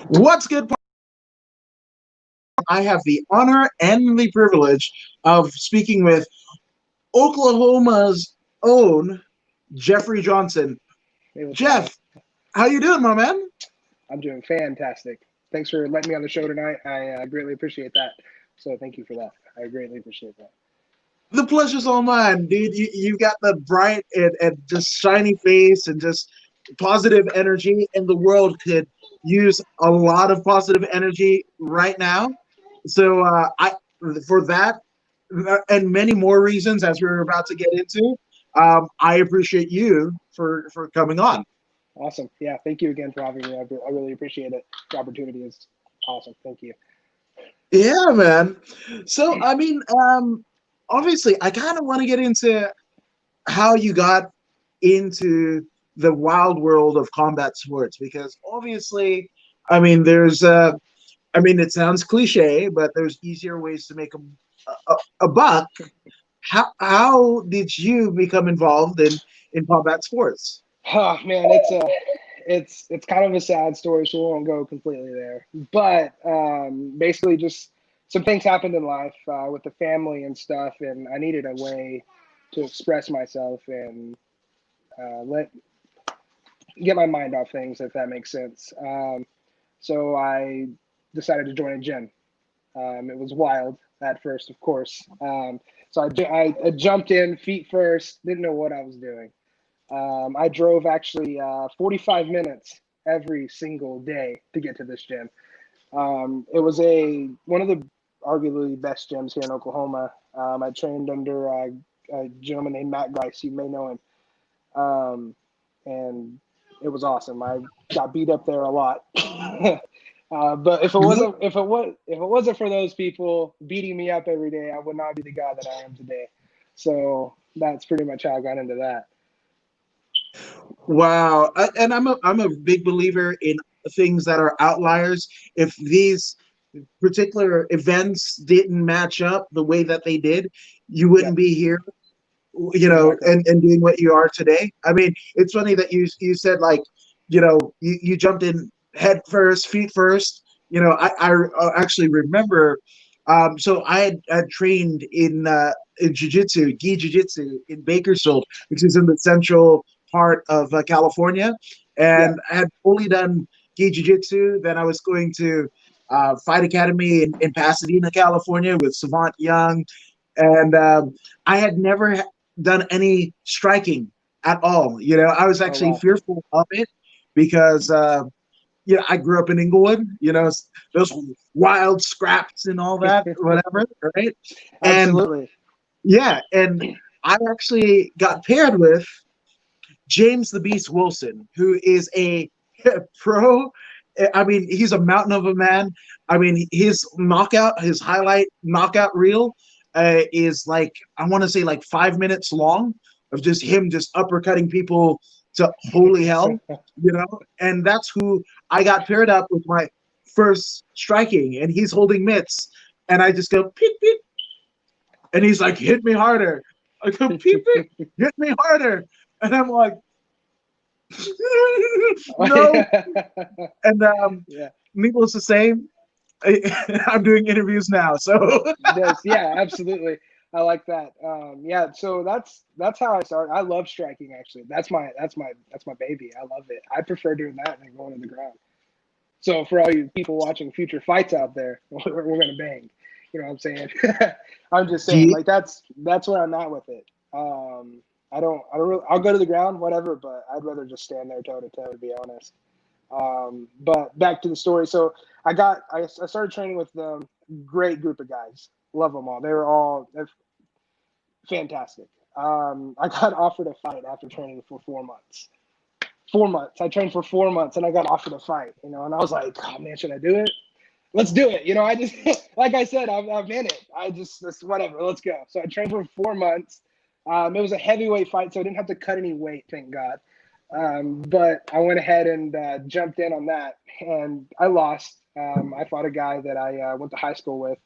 What's good? I have the honor and the privilege of speaking with Oklahoma's own Jeffrey Johnson. Hey, what's up, man? Jeff, how you doing, my man? I'm doing fantastic. Thanks for letting me on the show tonight. I greatly appreciate that. So thank you for that. I greatly appreciate that. The pleasure's all mine, dude. You got the bright and just shiny face and just positive energy, and the world could use a lot of positive energy right now. So I for that and many more reasons, as we're about to get into, I appreciate you for coming on. Awesome. Yeah, thank you again for having me. I really appreciate it. The opportunity is awesome. Thank you. Yeah, man. So obviously, I kind of want to get into how you got into the wild world of combat sports because obviously, there's it sounds cliche, but there's easier ways to make a buck. How did you become involved in combat sports? Oh man, it's kind of a sad story, so we won't go completely there. But basically, just some things happened in life with the family and stuff, and I needed a way to express myself and let get my mind off things, if that makes sense. So I decided to join a gym. It was wild at first, of course. So I jumped in feet first, didn't know what I was doing. I drove actually 45 minutes every single day to get to this gym. It was one of the arguably best gyms here in Oklahoma. I trained under a gentleman named Matt Grice. You may know him. And it was awesome. I got beat up there a lot. But if it wasn't for those people beating me up every day, I would not be the guy that I am today. So that's pretty much how I got into that. Wow, and I'm a big believer in things that are outliers. If these particular events didn't match up the way that they did, you Yep, wouldn't be here, exactly. and doing what you are today. It's funny that you said like, you jumped in head first, feet first. I actually remember. So I had trained in jiu-jitsu, gi jiu-jitsu in Bakersfield, which is in the central part of California, Yep. and I had only done gi jiu-jitsu. Then I was going to Fight Academy in Pasadena, California, with Savant Young, and I had never done any striking at all. I was Oh actually wow. fearful of it because I grew up in Inglewood. Those wild scraps and all that, whatever, right? And Absolutely. and I actually got paired with James the Beast Wilson, who is a pro. He's a mountain of a man. His highlight knockout reel is like, I want to say like 5 minutes long of just him just uppercutting people to holy hell, And that's who I got paired up with my first striking, and he's holding mitts, and I just go peep peep, and he's like, hit me harder. I go peep peep, hit me harder, and I'm like, no. And Yeah. needless to say, I'm doing interviews now. So Yes, yeah, absolutely. I like that. Yeah, so that's how I started. I love striking actually. That's my baby. I love it. I prefer doing that than going to the ground. So for all you people watching future fights out there, we're gonna bang. You know what I'm saying? I'm just saying, G, like that's where I'm at with it. I don't really, I'll go to the ground, whatever, but I'd rather just stand there toe to toe, to be honest. But back to the story. So I started training with them. Great group of guys. Love them all. They were all fantastic. I got offered a fight after training for 4 months. 4 months. I trained for 4 months and I got offered a fight, and I was like, oh man, should I do it? Let's do it. I just, like I said, I'm in it. That's whatever. Let's go. So I trained for 4 months. It was a heavyweight fight, so I didn't have to cut any weight, thank God. But I went ahead and jumped in on that, and I lost. I fought a guy that I went to high school with.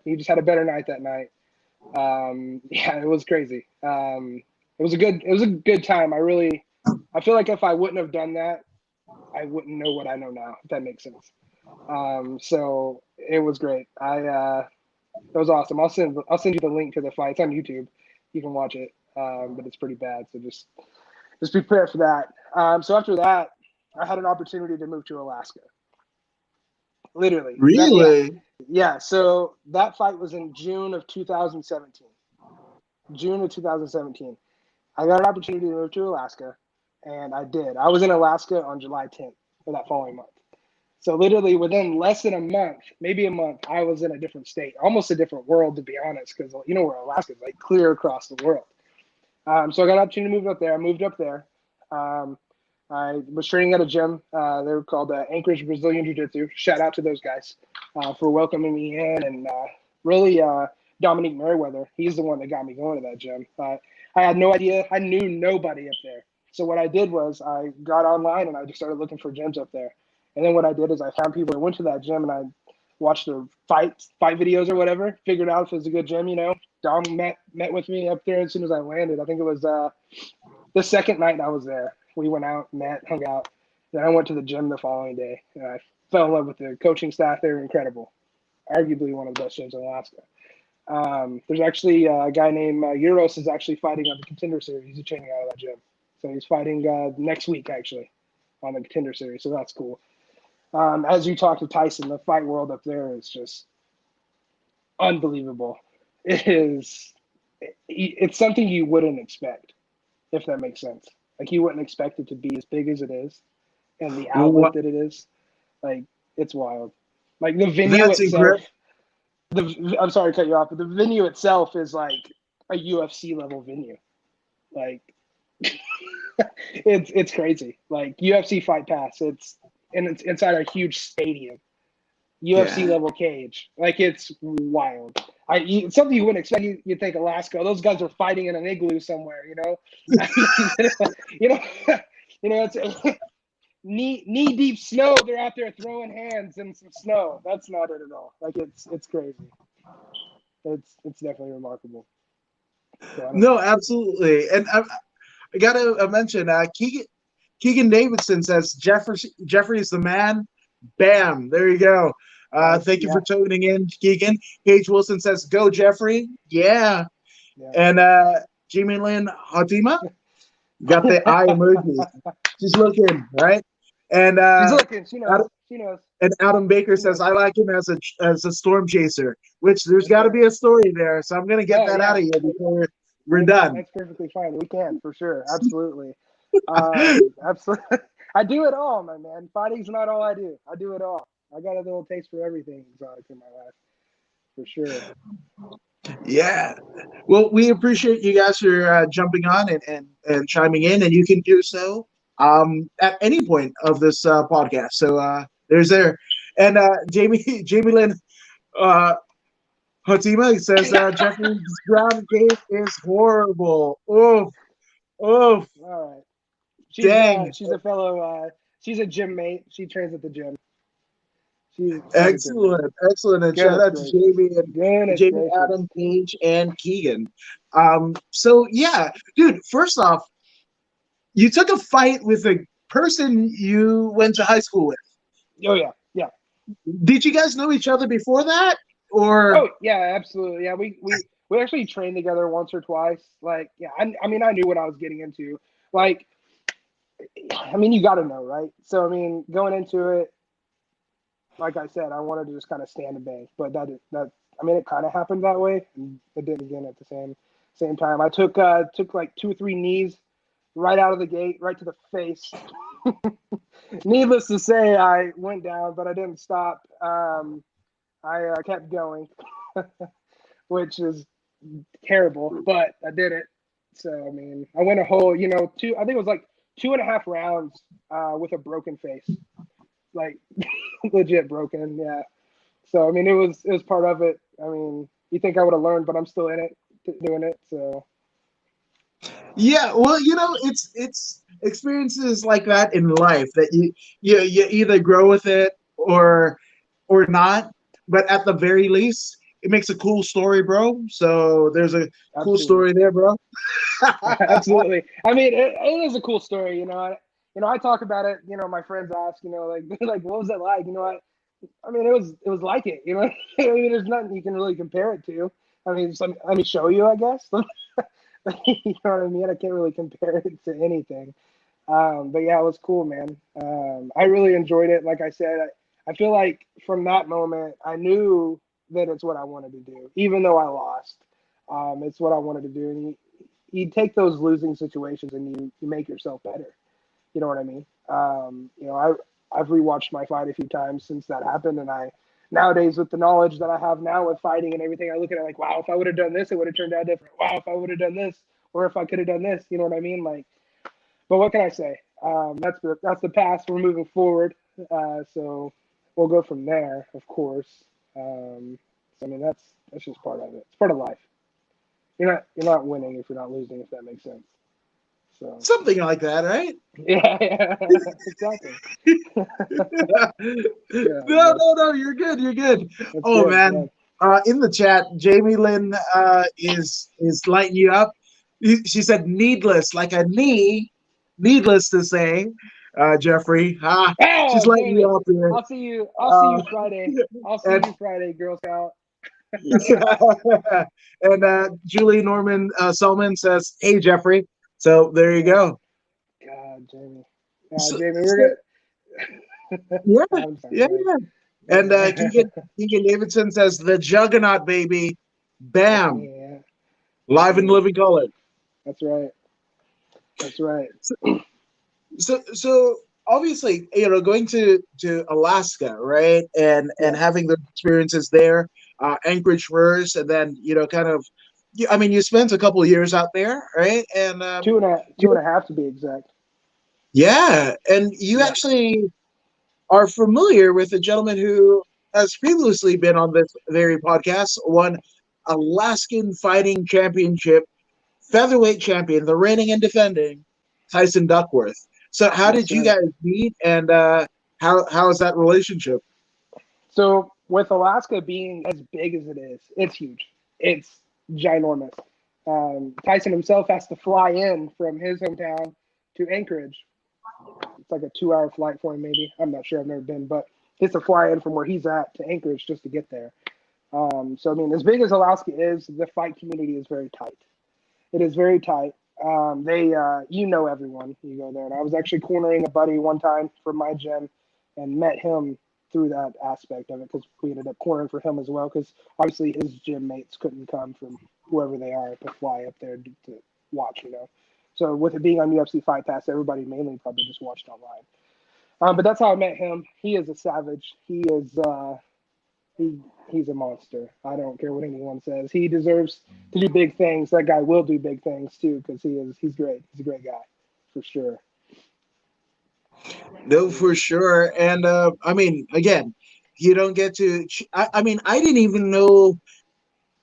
He just had a better night that night. Yeah, it was crazy. It was a good time. I feel like if I wouldn't have done that, I wouldn't know what I know now, if that makes sense. So it was great. It was awesome. I'll send you the link to the fight. It's on YouTube. You can watch it, but it's pretty bad. So just be prepared for that. So after that, I had an opportunity to move to Alaska. Literally. Really? Yeah. So that fight was in June of 2017. June of 2017. I got an opportunity to move to Alaska, and I did. I was in Alaska on July 10th for that following month. So literally within less than a month, maybe a month, I was in a different state, almost a different world, to be honest, because you know where Alaska is, like clear across the world. So I got an opportunity to move up there. I moved up there. I was training at a gym. They were called Anchorage Brazilian Jiu-Jitsu. Shout out to those guys for welcoming me in, and really Dominique Merriweather. He's the one that got me going to that gym. I had no idea. I knew nobody up there. So what I did was I got online and I just started looking for gyms up there. And then what I did is I found people that went to that gym and I watched their fight videos or whatever, figured out if it was a good gym, you know. Dom met with me up there as soon as I landed. I think it was the second night I was there. We went out, met, hung out. Then I went to the gym the following day. And I fell in love with the coaching staff. They were incredible. Arguably one of the best gyms in Alaska. There's actually a guy named Euros is actually fighting on the Contender Series. He's training out of that gym. So he's fighting next week, actually, on the Contender Series. So that's cool. As you talk to Tyson, the fight world up there is just unbelievable. It's something you wouldn't expect, if that makes sense. Like you wouldn't expect it to be as big as it is, and the outlet that it is. Like it's wild. Like the venue itself. I'm sorry to cut you off, but the venue itself is like a UFC level venue. Like it's crazy. Like UFC Fight Pass. It's inside a huge stadium. UFC level cage. Like it's wild. It's something you wouldn't expect. You'd think Alaska. Those guys are fighting in an igloo somewhere. You know. you know. It's knee deep snow. They're out there throwing hands in some snow. That's not it at all. Like it's crazy. It's definitely remarkable. So, no, absolutely. And I gotta mention Keegan Davidson says Jeffrey's the man. Bam, there you go. Thank you for tuning in, Keegan. Paige Wilson says, "Go Jeffrey." Yeah. And Jimmy Lynn Hatima got the eye emoji. She's looking, right? And she's looking. She knows. She knows. And Adam Baker says, "I like him as a storm chaser," which there's got to be a story there. So I'm gonna get that out of you before we're done. That's perfectly fine. We can for sure. Absolutely. Absolutely. I do it all, my man. Fighting's not all I do. I do it all. I got a little taste for everything exotic in my life, for sure. Yeah. Well, we appreciate you guys for jumping on and chiming in, and you can do so at any point of this podcast. So there's there. And Jamie Lynn Hatima says Jeffrey's ground game is horrible. Oh. All right. Dang. She's a fellow. She's a gym mate. She trains at the gym. Excellent. And shout out to Jamie, Adam, Paige, and Keegan. So yeah, dude. First off, you took a fight with a person you went to high school with. Oh yeah. Did you guys know each other before that, or? Oh yeah, absolutely. Yeah, we actually trained together once or twice. Like yeah, I mean I knew what I was getting into. Like, I mean you got to know, right? So I mean going into it. Like I said, I wanted to just kind of stand and bang, but I mean, it kind of happened that way, and it did again at the same time. I took like 2 or 3 knees right out of the gate, right to the face. Needless to say, I went down, but I didn't stop. I kept going, which is terrible, but I did it. So I mean, I went a whole, I think it was like 2.5 rounds with a broken face. Like legit broken, yeah. So I mean, it was part of it. I mean, you think I would have learned, but I'm still in it, doing it. So yeah, well, it's experiences like that in life that you either grow with it or not. But at the very least, it makes a cool story, bro. So there's a cool story there, bro. Absolutely. I mean, it is a cool story, I talk about it. My friends ask, like like what was it like? I mean, it was like it. I mean, there's nothing you can really compare it to. I mean, let me show you, I guess. You know what I mean? I can't really compare it to anything. But yeah, it was cool, man. I really enjoyed it. Like I said, I feel like from that moment, I knew that it's what I wanted to do, even though I lost. It's what I wanted to do. And you take those losing situations and you make yourself better. You know what I mean? I've rewatched my fight a few times since that happened, and nowadays with the knowledge that I have now with fighting and everything, I look at it like, wow, if I would have done this, it would have turned out different. Wow, if I would have done this, or if I could have done this, you know what I mean? Like, but what can I say? That's the past. We're moving forward, so we'll go from there, of course. So I mean, that's just part of it. It's part of life. You're not winning if you're not losing, if that makes sense. So Something like that, right? yeah, exactly. Yeah, No, no, no. You're good. You're good. that's Oh good. Yeah. man. In the chat, Jamie Lynn is lighting you up. She said needless, like a knee, needless to say, Jeffrey. She's Oh, lighting you Jamie, up here. I'll see you. I'll see Uh, you Friday. I'll see and you Friday, Girl Scout. and Julie Norman Selman says, "Hey Jeffrey." So there you Yeah. go. God, Jamie. So, Jamie, so we're gonna. yeah, I'm sorry. yeah, yeah. And Keegan Davidson says, "The Juggernaut, baby, bam, Yeah, live in yeah, living color." that's right. That's right. So obviously, going to Alaska, right, and Yeah, having the experiences there, Anchorage first, and then kind of, I mean, you spent a couple of years out there, right, and two and a half to be exact. yeah, and you Yeah. actually are familiar with a gentleman who has previously been on this very podcast, won Alaskan Fighting Championship featherweight champion, the reigning and defending Tyson Duckworth. So, how Yes, did you sir. guys meet, and how is that relationship? So with Alaska being as big as it is, it's huge. It's ginormous. Tyson himself has to fly in from his hometown to Anchorage. It's like a 2-hour flight for him, maybe. I'm not sure. I've never been, but he has to fly in from where he's at to Anchorage just to get there. So I mean, as big as Alaska is, the fight community is very tight. It is very tight. Everyone. You go there, and I was actually cornering a buddy one time from my gym, and met him through that aspect of it because we ended up cornering for him as well. Because obviously his gym mates couldn't come from whoever they are to fly up there to watch. So with it being on UFC Fight Pass, everybody mainly probably just watched online. But that's how I met him. He is a savage. He he's a monster. I don't care what anyone says. He deserves to do big things. That guy will do big things too because he's great. He's a great guy for sure. No, for sure. And I mean, again, you don't get to. I mean, I didn't even know.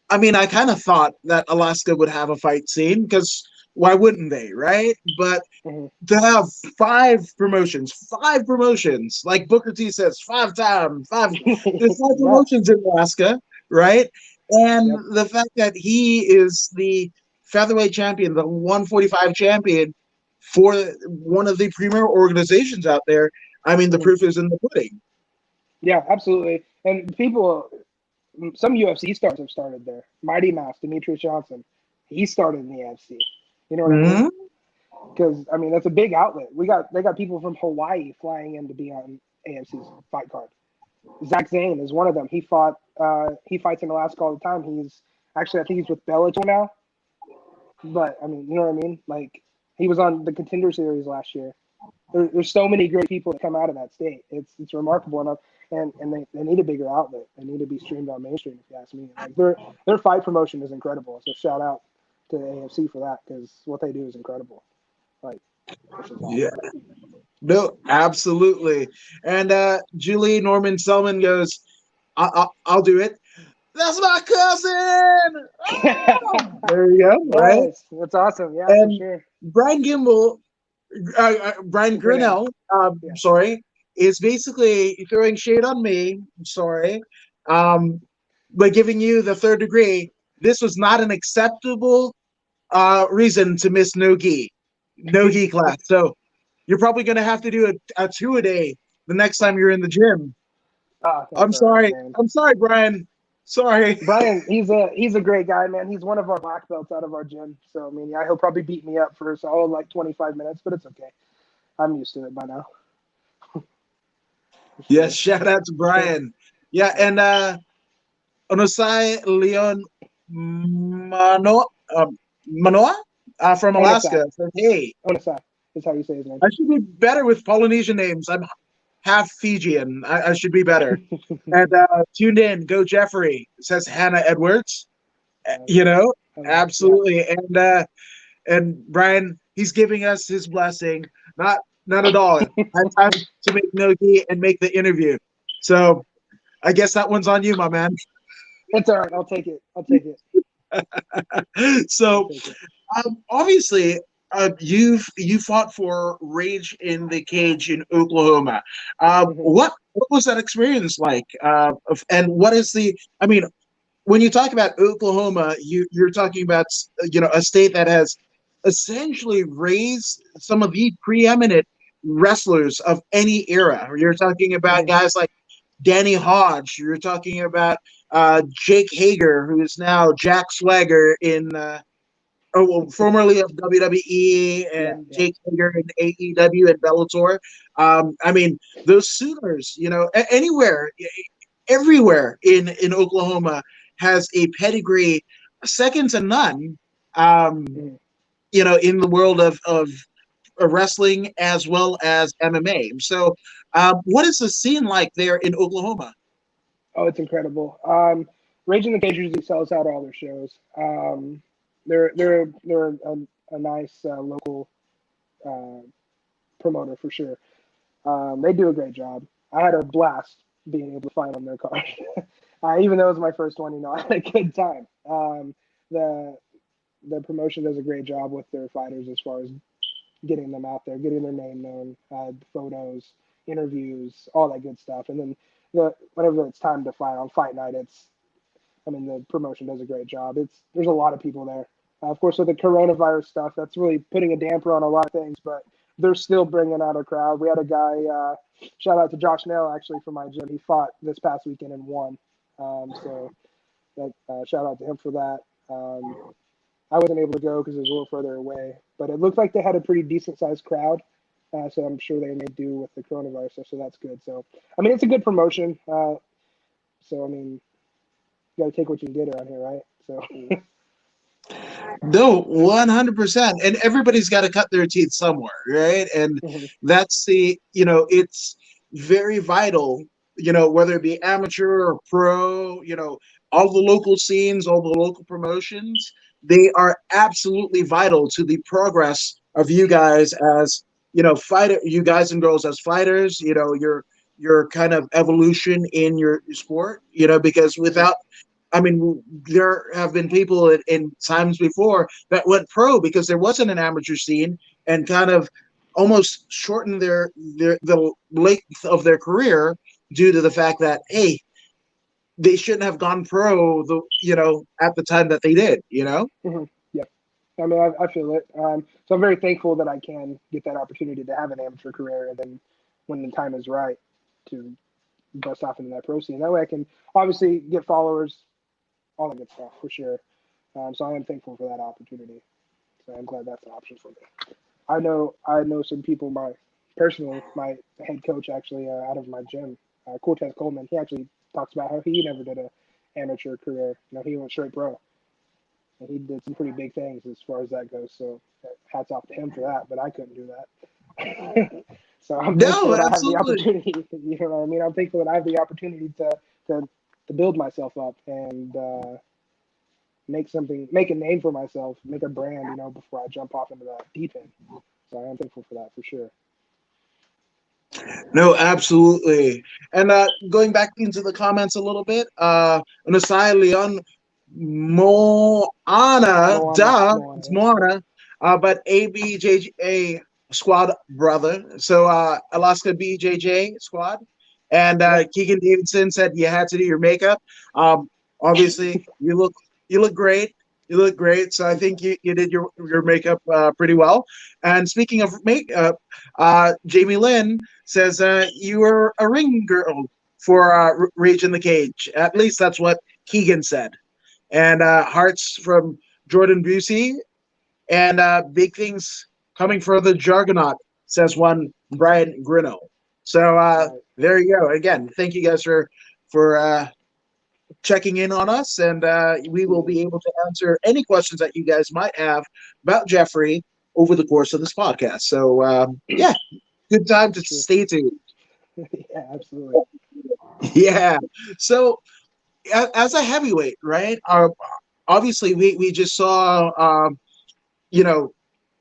I mean, I kind of thought that Alaska would have a fight scene because why wouldn't they, right? But Mm-hmm. to have five promotions, like Booker T says, there's five Yeah. promotions in Alaska, right? And Yep. the fact that he is the featherweight champion, the 145 champion for one of the premier organizations out there, I mean, the Mhm. proof is in the pudding. Yeah, absolutely. And some UFC stars have started there. Mighty Mouse, Demetrius Johnson, he started in the UFC. You know what I mean? Mhm. Because I mean that's a big outlet. They got people from Hawaii flying in to be on AMC's fight card. Zach Zane is one of them. He fights in Alaska all the time. He's actually I think he's with Bellator now. But I mean, you know what I mean? Like he was on the Contender Series last year. There's so many great people that come out of that state. It's remarkable enough, and they need a bigger outlet. They need to be streamed on mainstream. If you ask me, like their fight promotion is incredible. So shout out to the AFC for that because what they do is incredible. Like this is Yeah. awesome. No, absolutely. And Julie Norman Selman goes, I'll do it. That's my cousin. Oh! There you go, right? Yes, that's awesome. Yeah, for And sure. Brian Gimbel, Brian Grinnell. Grinnell, Yeah. sorry, is basically throwing shade on me. I'm sorry, um, by giving you the third degree. This was not an acceptable reason to miss no gi class. So you're probably going to have to do a 2-a-day the next time you're in the gym. Ah, I'm that's all right, sorry. man. I'm sorry, Brian. Sorry. Brian, he's a great guy, man. He's one of our black belts out of our gym. So I mean, yeah, he'll probably beat me up for a solid like 25 minutes, but it's okay. I'm used to it by now. Yes, shout out to Brian. Yeah, and Onosai Leon Manoa from Onasai. Alaska says, "Hey, Onasai is how you say his name. I should be better with Polynesian names. I'm half Fijian. I should be better." And tuned in, go Jeffrey says Hannah Edwards. You know, Yeah. absolutely. And Brian, he's giving us his blessing. Not at all. I had time to make Nogi and make the interview. So I guess that one's on you, my man. It's all right. I'll take it. I'll take it. So I'll take it. obviously, you fought for Rage in the Cage in Oklahoma. What was that experience like? And what is the? I mean, when you talk about Oklahoma, you're talking about a state that has essentially raised some of the preeminent wrestlers of any era. You're talking about guys like Danny Hodge. You're talking about Jake Hager, who is now Jack Swagger in formerly of WWE, and Jake Hager in AEW and Bellator. I mean, those Sooners, anywhere, everywhere in Oklahoma has a pedigree second to none. In the world of wrestling as well as MMA. So, what is the scene like there in Oklahoma? Oh, it's incredible. Rage in the Cage usually sells out all their shows. They're a nice local promoter for sure. They do a great job. I had a blast being able to fight on their card. Even though it was my first one, I had a good time. The promotion does a great job with their fighters as far as getting them out there, getting their name known, photos, interviews, all that good stuff. And then whenever it's time to fight on fight night, the promotion does a great job. There's a lot of people there. Of course, with the coronavirus stuff, that's really putting a damper on a lot of things, but they're still bringing out a crowd. We had a guy, shout out to Josh Nell, actually, from my gym. He fought this past weekend and won. So shout out to him for that. I wasn't able to go because it was a little further away, but it looked like they had a pretty decent sized crowd. So I'm sure they made do with the coronavirus stuff. So that's good. So, it's a good promotion. So, you got to take what you can get around here, right? So. No, 100%. And everybody's got to cut their teeth somewhere, right? And that's it's very vital, whether it be amateur or pro, all the local scenes, all the local promotions, they are absolutely vital to the progress of you guys as, you guys and girls as fighters, your kind of evolution in your sport, because without, there have been people in times before that went pro because there wasn't an amateur scene and kind of almost shortened the length of their career due to the fact that, hey, they shouldn't have gone pro at the time that they did. Yeah, I feel it. So I'm very thankful that I can get that opportunity to have an amateur career, and then when the time is right to bust off into that pro scene. That way I can obviously get followers, all that good stuff for sure. So I am thankful for that opportunity. So I'm glad that's an option for me. I know some people. My head coach actually out of my gym, Cortez Coleman. He actually talks about how he never did an amateur career. He went straight pro, and he did some pretty big things as far as that goes. So hats off to him for that. But I couldn't do that. So I'm thankful that I have the opportunity. You know what I mean? I'm thankful that I have the opportunity to build myself up and make a name for myself, make a brand, before I jump off into that deep end. So I am thankful for that for sure. No, absolutely. And going back into the comments a little bit, Nasai Leon Moana, it's Moana, but ABJJ squad brother. So Alaska BJJ squad. And Keegan Davidson said you had to do your makeup. Obviously, you look great. You look great. So I think you did your makeup pretty well. And speaking of makeup, Jamie Lynn says you were a ring girl for Rage in the Cage. At least that's what Keegan said. And hearts from Jordan Busey and big things coming for the Juggernaut, says one Brian Grino. So Right. there you go. Again, thank you guys for checking in on us, and we will be able to answer any questions that you guys might have about Jeffrey over the course of this podcast. So yeah, good time to Sure. stay tuned. Yeah, absolutely. Yeah. So as a heavyweight, right? Obviously, we just saw you know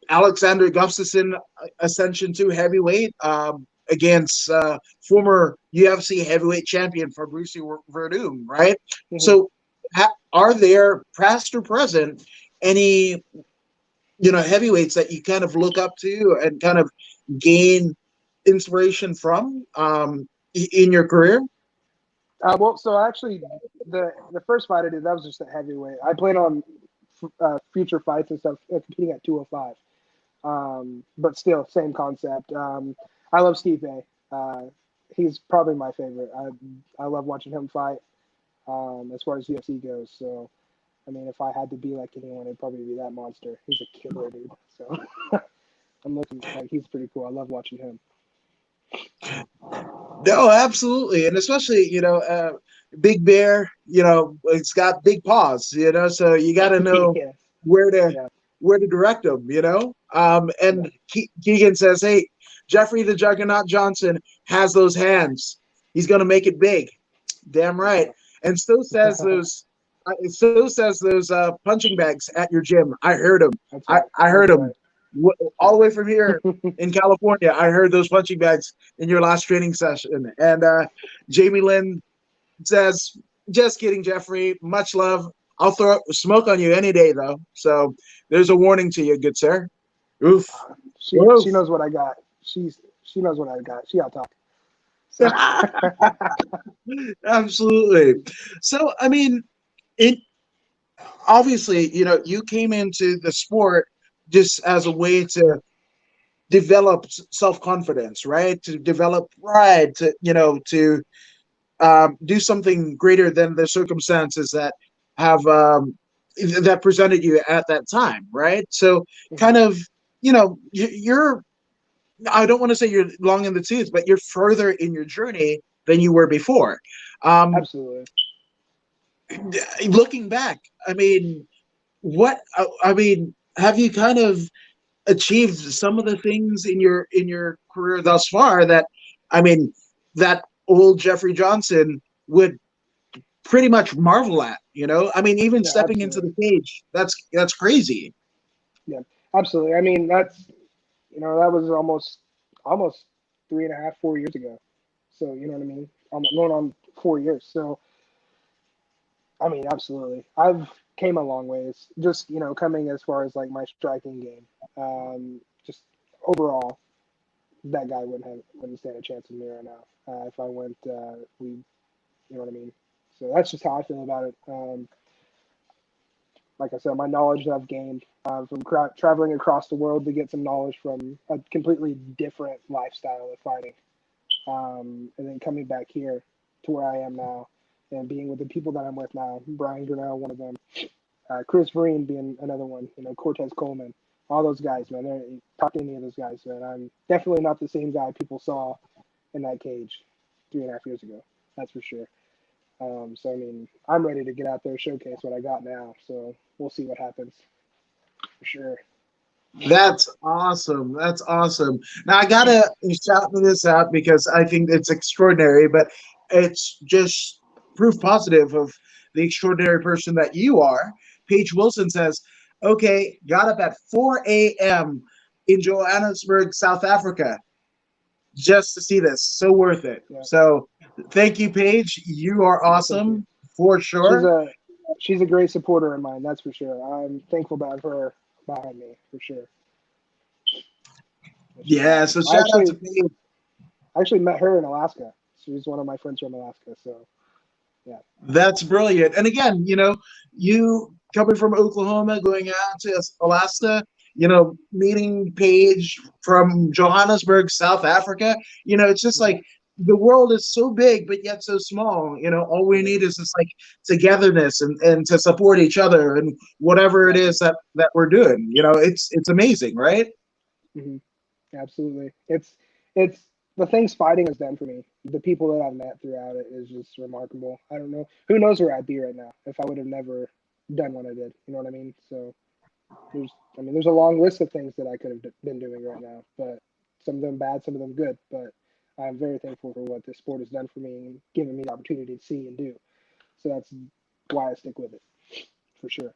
Alexander Gustafsson ascension to heavyweight against former UFC heavyweight champion Fabricio Verdum, right? Mhm. So, are there, past or present, any heavyweights that you kind of look up to and kind of gain inspiration from in your career? Well, so actually, the first fight I did, that was just a heavyweight. I played on future fights and stuff, competing at 205. But still, same concept. I love Stipe. Uh, he's probably my favorite. I love watching him fight. As far as UFC goes, so I mean, if I had to be like anyone, it'd probably be that monster. He's a killer, dude. So I'm looking like he's pretty cool. I love watching him. No, absolutely, and especially Big Bear. It's got big paws. So you got to know Yes. where to Yeah. where to direct them. Yeah. And Keegan says, "Hey, Jeffrey the Juggernaut Johnson has those hands. He's gonna make it big." Damn right. And so says those punching bags at your gym. I heard them. That's I right. I heard That's them right. all the way from here in California. I heard those punching bags in your last training session. And Jamie Lynn says, "Just kidding, Jeffrey. Much love. I'll throw smoke on you any day, though. So there's a warning to you, good sir." Oof. She Oof. knows what I got. She knows what I got. She got talk. So Absolutely. So, I mean, it obviously, you came into the sport just as a way to develop self confidence, right? To develop pride, to do something greater than the circumstances have that presented you at that time, right? So, kind of, you're. I don't want to say you're long in the tooth, but you're further in your journey than you were before. Um, absolutely. Looking back, I mean, have you kind of achieved some of the things in your career thus far that, I mean, that old Jeffrey Johnson would pretty much marvel at? I mean, even Yeah, stepping into absolutely. the cage, that's crazy. Yeah, absolutely. I mean, that was almost 3.5, 4 years ago. So you know what I mean. I'm going on 4 years. So I mean, absolutely. I've came a long ways. Just coming as far as like my striking game. Just overall, that guy wouldn't stand a chance with me right now. If I went, you know what I mean. So that's just how I feel about it. Like I said, my knowledge that I've gained from traveling across the world to get some knowledge from a completely different lifestyle of fighting, and then coming back here to where I am now and being with the people that I'm with now. Brian Grinnell, one of them. Chris Vereen being another one. Cortez Coleman. All those guys, man. Talk to any of those guys, man. I'm definitely not the same guy people saw in that cage 3.5 years ago. That's for sure. So I mean, I'm ready to get out there, showcase what I got now. So we'll see what happens for sure. That's awesome. That's awesome. Now I gotta shout this out because I think it's extraordinary, but it's just proof positive of the extraordinary person that you are. Paige Wilson says, "Okay, got up at 4 a.m. in Johannesburg, South Africa, just to see this. So worth it." Yeah, So thank you, Paige. You are thank you. awesome for She's sure. a she's a great supporter of mine. That's for sure. I'm thankful to have her behind me for sure. She's Yeah. awesome. So I shout out to actually Paige. I actually met her in Alaska. She's one of my friends from Alaska. So That's brilliant. And again, you coming from Oklahoma, going out to Alaska, meeting Paige from Johannesburg, South Africa, it's just like the world is so big, but yet so small. All we need is just like togetherness and to support each other and whatever it is that we're doing. It's amazing, right? Mm-hmm. Absolutely. It's the things fighting has done for me. The people that I've met throughout it is just remarkable. I don't know. Who knows where I'd be right now if I would have never done what I did. You know what I mean? So there's a long list of things that I could have been doing right now, but some of them bad, some of them good. But I'm very thankful for what this sport has done for me and given me the opportunity to see and do. So that's why I stick with it for sure.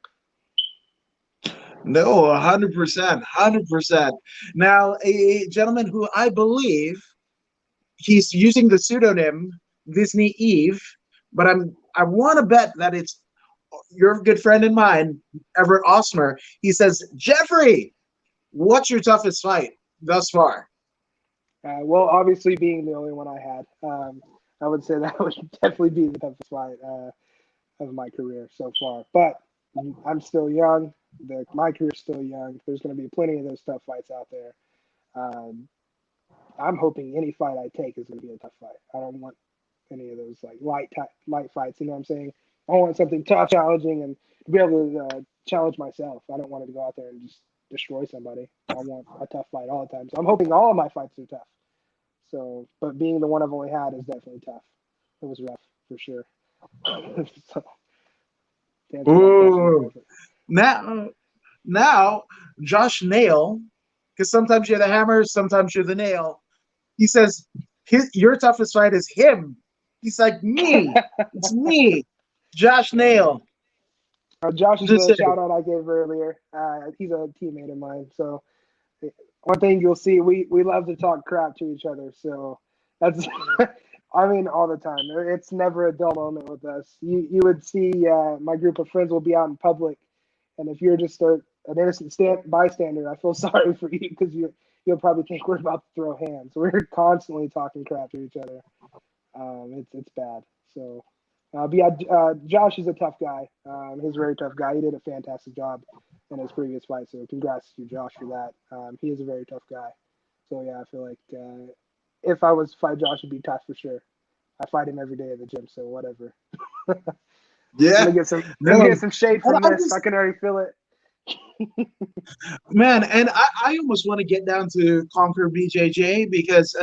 No, 100%, 100%. Now, a gentleman who I believe he's using the pseudonym Disney Eve, but I want to bet that it's your good friend and mine, Everett Osmer. He says, Jeffrey, what's your toughest fight thus far? Well, obviously, being the only one I had, I would say that would definitely be the toughest fight of my career so far. But I'm still young. My career's still young. There's going to be plenty of those tough fights out there. Um, I'm hoping any fight I take is going to be a tough fight. I don't want any of those like light fights. You know what I'm saying? I want something tough, challenging, and to be able to challenge myself. I don't want to go out there and just destroy somebody. I want a tough fight all the time. So I'm hoping all of my fights are tough. So, but being the one I've only had is definitely tough. It was rough for sure. So, Ooh. Now, Josh Nail, because sometimes you're the hammer, sometimes you're the nail. He says your toughest fight is him. He's like me. It's me, Josh Nail. Josh is the shout out I gave earlier. He's a teammate of mine. So one thing you'll see, we love to talk crap to each other. So that's, all the time. It's never a dull moment with us. You would see my group of friends will be out in public, and if you're just an innocent bystander, I feel sorry for you because you'll probably think we're about to throw hands. We're constantly talking crap to each other. It's bad. So, but yeah, Josh is a tough guy. He's a very tough guy. He did a fantastic job in his previous fight. So congrats to Josh for that. He is a very tough guy. So yeah, I feel like if I was to fight Josh, it'd be tough for sure. I fight him every day at the gym, so whatever. Yeah, let me get some shade from this. I can already feel it. Man, and I almost want to get down to Conquer BJJ because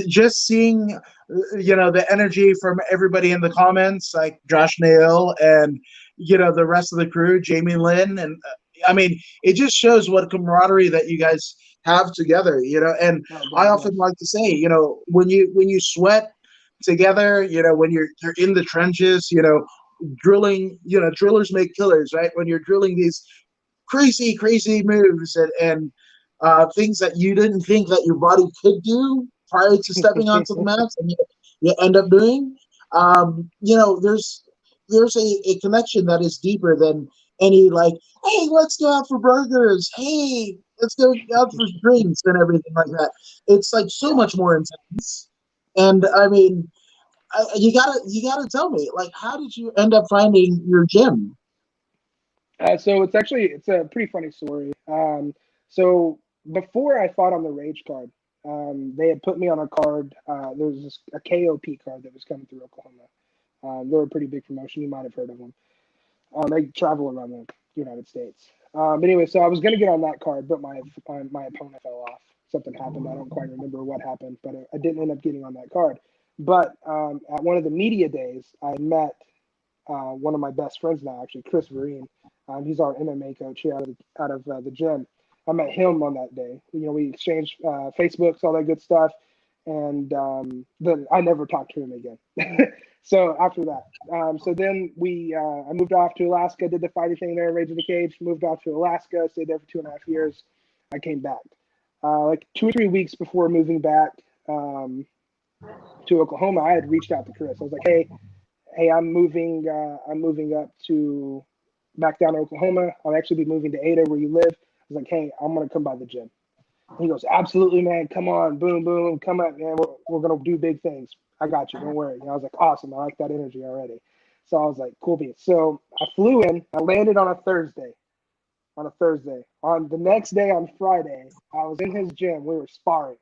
just seeing the energy from everybody in the comments, like Josh Nail and the rest of the crew, Jamie Lynn, and it just shows what camaraderie that you guys have together. And I often like to say, when you sweat together, when you're in the trenches, drilling, drillers make killers, right? When you're drilling these crazy moves and things that you didn't think that your body could do prior to stepping onto the mats, and you end up doing. There's a connection that is deeper than any like, hey, let's go out for burgers, hey, let's go out for drinks and everything like that. It's like so much more intense. And you gotta tell me, like, how did you end up finding your gym? So it's a pretty funny story. So before I fought on the Rage card, they had put me on a card. There was a KOP card that was coming through Oklahoma. They're a pretty big promotion. You might have heard of them. They travel around the United States. But anyway, so I was going to get on that card, but my opponent fell off. Something happened. I don't quite remember what happened, but I didn't end up getting on that card. But at one of the media days, I met one of my best friends now, actually, Chris Vereen. He's our MMA coach here out of the gym. I met him on that day. We exchanged Facebooks, all that good stuff, and then I never talked to him again. So after that, so then I moved off to Alaska, did the fighting thing there, Rage in the Cage, moved off to Alaska, stayed there for 2.5 years. I came back. Like 2 or 3 weeks before moving back to Oklahoma, I had reached out to Chris. I was like, hey, I'm moving up to back down to Oklahoma. I'll actually be moving to Ada where you live. I was like, hey, I'm going to come by the gym. He goes, absolutely, man. Come on. Boom, boom. Come up, man. We're going to do big things. I got you. Don't worry. I was like, awesome. I like that energy already. So I was like, cool beans. So I flew in. I landed on a Thursday. On the next day, on Friday, I was in his gym. We were sparring.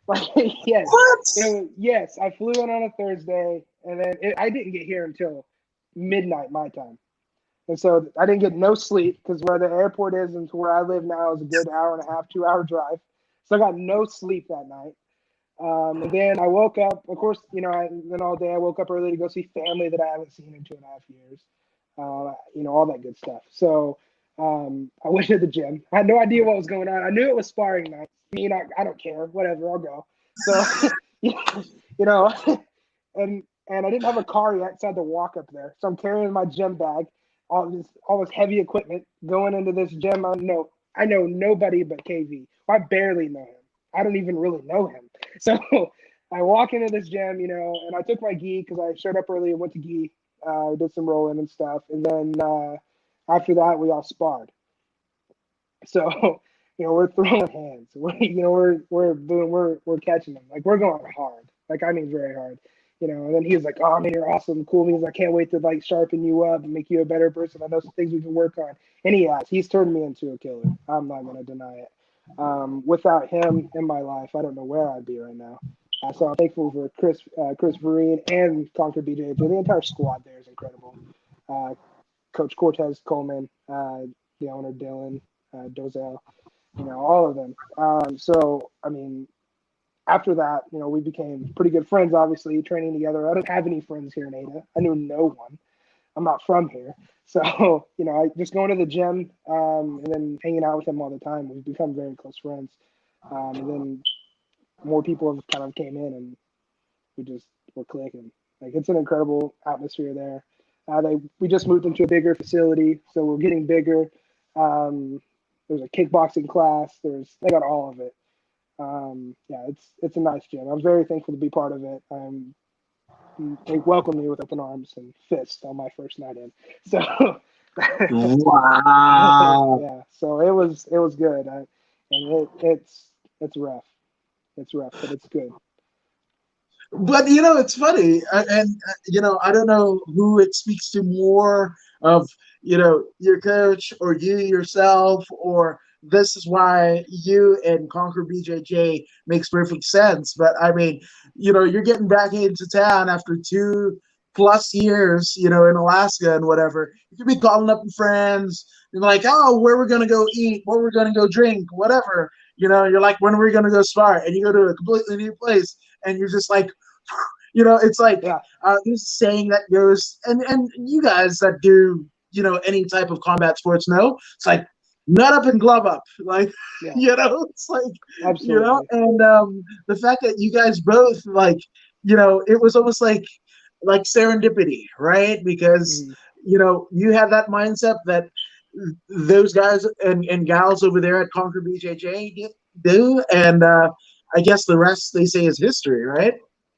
Like, yes, What? yes. I flew in on a Thursday, and then I didn't get here until midnight my time. And so I didn't get no sleep because where the airport is and to where I live now is a good hour and a half, 2 hour drive. So I got no sleep that night. And then I woke up, of course, then all day I woke up early to go see family that I haven't seen in 2.5 years. All that good stuff. So I went to the gym. I had no idea what was going on. I knew it was sparring night. I don't care. Whatever, I'll go. So, and I didn't have a car yet, so I had to walk up there. So I'm carrying my gym bag, all this heavy equipment, going into this gym. I know nobody but KV. I barely know him. I don't even really know him. So I walk into this gym, and I took my gi because I showed up early and went to gi, did some rolling and stuff. And then after that, we all sparred. So, we're throwing hands. We're catching them. Like, we're going hard. Like, I mean, very hard. And then he was like, oh, man, you're awesome. Cool. Means I can't wait to, like, sharpen you up and make you a better person. I know some things we can work on. And he has. He's turned me into a killer. I'm not going to deny it. Without him in my life, I don't know where I'd be right now. So I'm thankful for Chris Vereen and Conquer BJJ. The entire squad there is incredible. Coach Cortez Coleman, the owner Dylan Dozel, all of them. So I mean, after that, we became pretty good friends. Obviously, training together. I don't have any friends here in Ada. I knew no one. I'm not from here. So, I just going to the gym and then hanging out with him all the time. We've become very close friends. And then more people have kind of came in and we're clicking. Like, it's an incredible atmosphere there. We just moved into a bigger facility, so we're getting bigger. There's a kickboxing class. They got all of it. It's a nice gym. I was very thankful to be part of it. They welcomed me with open arms and fists on my first night in. So, wow. Yeah. So it was good. It's rough. It's rough, but it's good. But it's funny, and I don't know who it speaks to more of, your coach or you yourself, or this is why you and Conquer BJJ makes perfect sense. But I mean, you're getting back into town after 2+ years, in Alaska and whatever. You could be calling up friends and like, oh, where we're gonna go eat, where we're gonna go drink, whatever. You're like, when are we gonna go spar? And you go to a completely new place, and you're just like, it's like, Yeah. There's a saying that goes, and you guys that do, any type of combat sports know, it's like, nut up and glove up. Like, Yeah. It's like, Absolutely. and the fact that you guys both, like, it was almost like serendipity, right? Because, you have that mindset that those guys and gals over there at Conquer BJJ do, and I guess the rest, they say, is history, right?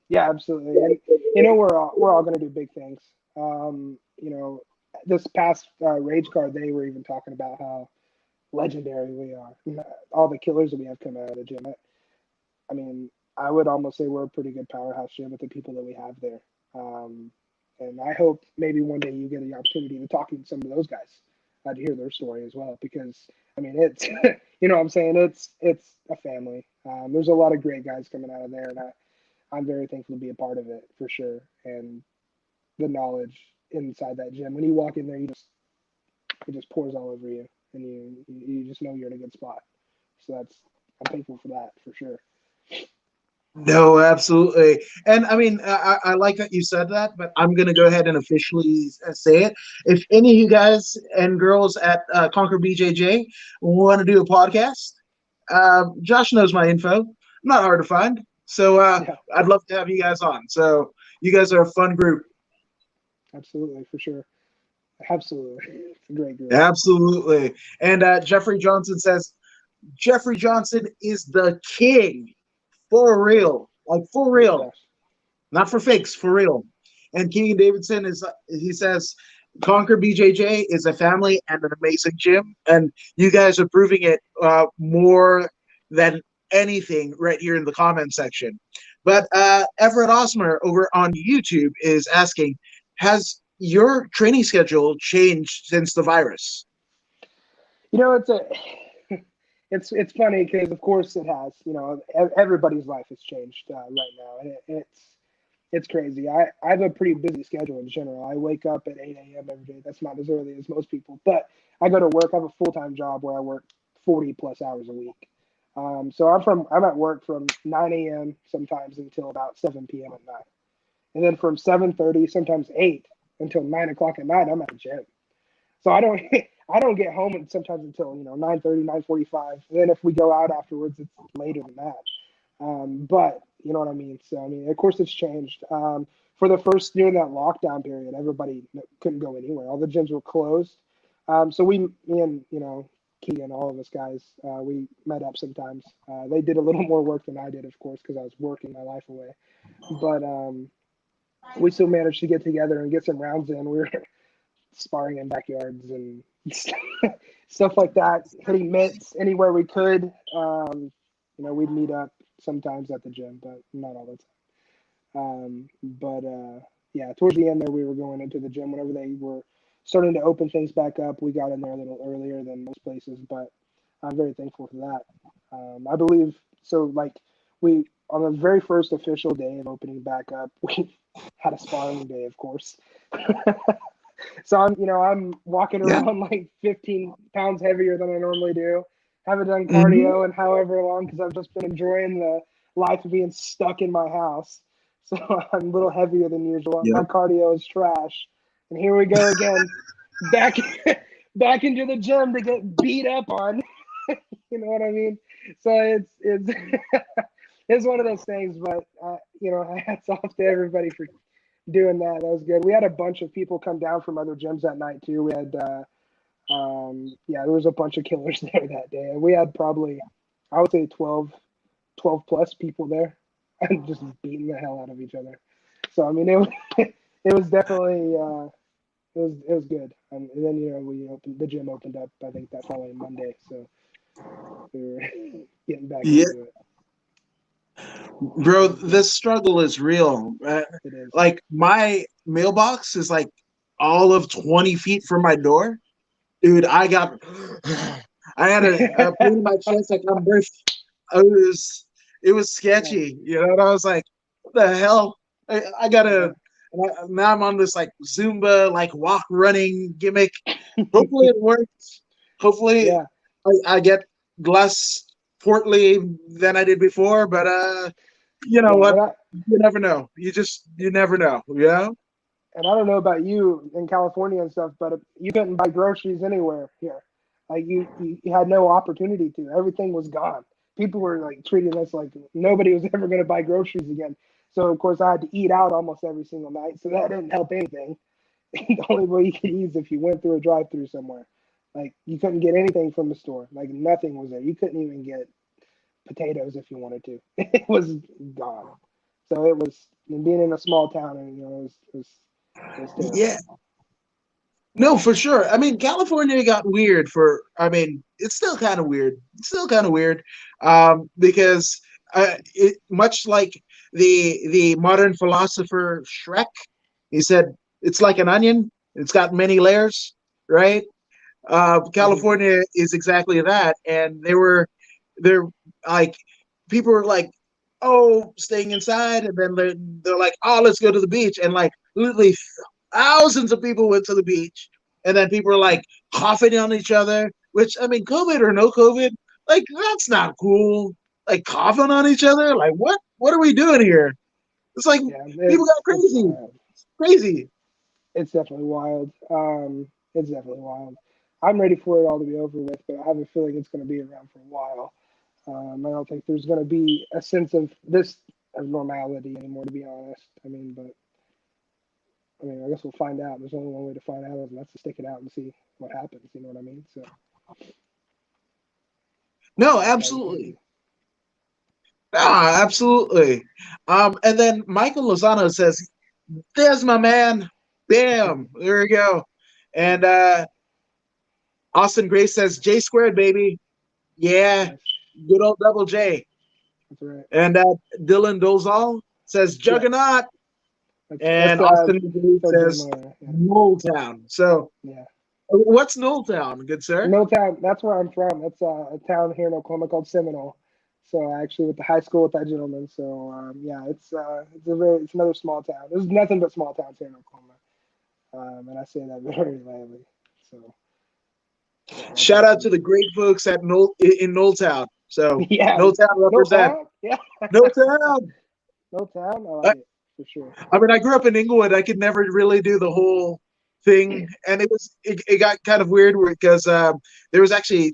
Yeah, absolutely. And we're all going to do big things. This past Rage Card, they were even talking about how legendary we are. All the killers that we have come out of the gym. I mean, I would almost say we're a pretty good powerhouse gym with the people that we have there. And I hope maybe one day you get the opportunity to talk to some of those guys, to hear their story as well. Because I mean, it's what I'm saying, it's a family. There's a lot of great guys coming out of there, and I'm very thankful to be a part of it for sure. And the knowledge inside that gym, when you walk in there, it just pours all over you, and you just know you're in a good spot. So I'm thankful for that for sure. No, absolutely. And I mean, I like that you said that, but I'm going to go ahead and officially say it. If any of you guys and girls at Conquer BJJ want to do a podcast, Josh knows my info. I'm not hard to find. So Yeah. I'd love to have you guys on. So you guys are a fun group. Absolutely, for sure. Absolutely. It's a great group. Absolutely. And Jeffrey Johnson says, Jeffrey Johnson is the king. For real. Like, for real. Yes. Not for fakes, for real. And Keegan Davidson he says, Conquer BJJ is a family and an amazing gym. And you guys are proving it more than anything right here in the comment section. But Everett Osmer over on YouTube is asking, has your training schedule changed since the virus? You know, it's funny because of course it has. You know, everybody's life has changed right now, and it's crazy. I have a pretty busy schedule in general. I wake up at 8 a.m. every day. That's not as early as most people, but I go to work. I have a full-time job where I work 40 plus hours a week. So I'm at work from 9 a.m. sometimes until about 7 p.m. at night, and then from 7:30, sometimes 8 until 9 o'clock at night, I'm at the gym. So I don't I don't get home sometimes until 9:30, 9:45. And then if we go out afterwards, it's later than that. But you know what I mean. So I mean, of course, it's changed. For the first during that lockdown period, everybody couldn't go anywhere. All the gyms were closed. So me and Keegan, all of us guys, we met up sometimes. They did a little more work than I did, of course, because I was working my life away. But we still managed to get together and get some rounds in. We were sparring in backyards and stuff like that, hitting mitts anywhere we could. We'd meet up sometimes at the gym, but not all the time. But yeah, towards the end there, we were going into the gym whenever they were starting to open things back up. We got in there a little earlier than most places, but I'm very thankful for that. I believe so. Like we on the very first official day of opening back up, we had a sparring day, of course. So I'm walking Yeah. around like 15 pounds heavier than I normally do. Haven't done Mhm. cardio in however long because I've just been enjoying the life of being stuck in my house. So I'm a little heavier than usual. My Yep. cardio is trash. And here we go again, back back into the gym to get beat up on. You know what I mean? So it's it's one of those things. But hats off to everybody for doing that. That was good. We had a bunch of people come down from other gyms that night too. We had yeah, there was a bunch of killers there that day. We had probably, I would say 12 plus people there and just beating the hell out of each other. So I mean it was definitely it was good. And then the gym opened up I think that following Monday. So we were getting back Yeah, into it. It bro, was good. this struggle is real. It is. Like my mailbox is like all of 20 feet from my door. Dude, I had a pain in my chest like I'm birth. It was Yeah. sketchy, and I was like, what the hell? I Yeah. gotta. Now I'm on this like Zumba like walk running gimmick. Hopefully it works. Hopefully Yeah. I get less portly than I did before, but you know Yeah. what? You never know. You never know. Yeah. And I don't know about you in California and stuff, but you couldn't buy groceries anywhere here. Like you had no opportunity to. Everything was gone. People were like treating us like nobody was ever going to buy groceries again. So of course I had to eat out almost every single night. So that didn't help anything. The only way you could eat is if you went through a drive-through somewhere. Like you couldn't get anything from the store. Like nothing was there. You couldn't even get potatoes if you wanted to. It was gone. So it was being in a small town, and it was Yeah. terrible. No, for sure. I mean, California got weird I mean, it's still kind of weird. It's still kind of weird because much like the modern philosopher Shrek, he said it's like an onion. It's got many layers, right? Mhm. California is exactly that, and they're like people were like, oh, staying inside, and then they're like, oh, let's go to the beach, and like literally thousands of people went to the beach, and then people were like coughing on each other. Which I mean, COVID or no COVID, like that's not cool. Like coughing on each other, like what? What are we doing here? It's like Yeah, people got it's crazy, wild. crazy. It's definitely wild. It's definitely wild. I'm ready for it all to be over with, but I have a feeling it's going to be around for a while. I don't think there's going to be a sense of this of normality anymore, to be honest. I guess we'll find out. There's only one way to find out, and that's to stick it out and see what happens. You know what I mean? So No, that's all we can do. absolutely. Ah, absolutely. And then Michael Lozano says, "There's my man. Bam. There we go." And Austin Grace says, "J squared, baby. Yeah, Yes, good old double J." That's right. And Dylan Dolzal says Yeah. Juggernaut. That's And Austin McGee so says Miller. Yeah. Knolltown. So Yeah. what's Knolltown, good sir? Milltown, that's where I'm from. That's a town here in Oklahoma called Seminole. So I actually went to high school with that gentleman. So yeah, it's another small town. There's nothing but small towns here in Oklahoma, and I say that very lightly. So yeah, that's Shout out to awesome. the great folks at in Knolltown. So Yeah, Knolltown no represent. town. Yeah, Knolltown. no town. I like it for sure. I mean, I grew up in Inglewood. I could never really do the whole thing, and it got kind of weird because there was actually,